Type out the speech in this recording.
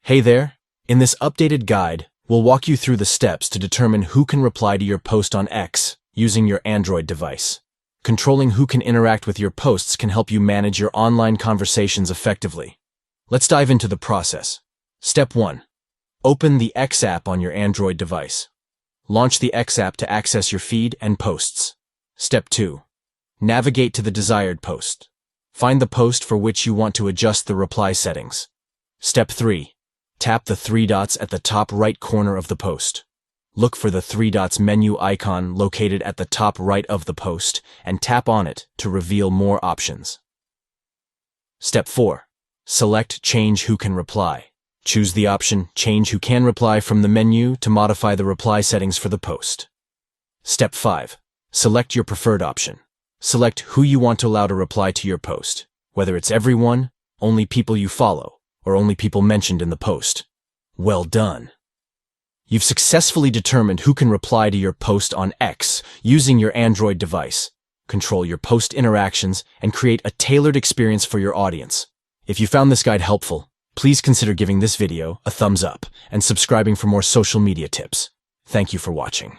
Hey there! In this updated guide, we'll walk you through the steps to determine who can reply to your post on X using your Android device. Controlling who can interact with your posts can help you manage your online conversations effectively. Let's dive into the process. Step 1. Open the X app on your Android device. Launch the X app to access your feed and posts. Step 2. Navigate to the desired post. Find the post for which you want to adjust the reply settings. Step 3. Tap the three dots at the top right corner of the post. Look for the three dots menu icon located at the top right of the post and tap on it to reveal more options. Step 4. Select Change Who Can Reply. Choose the option Change Who Can Reply from the menu to modify the reply settings for the post. Step 5. Select your preferred option. Select who you want to allow to reply to your post, whether it's everyone, only people you follow, or only people mentioned in the post. Well done! You've successfully determined who can reply to your post on X using your Android device. Control your post interactions and create a tailored experience for your audience. If you found this guide helpful, please consider giving this video a thumbs up and subscribing for more social media tips. Thank you for watching.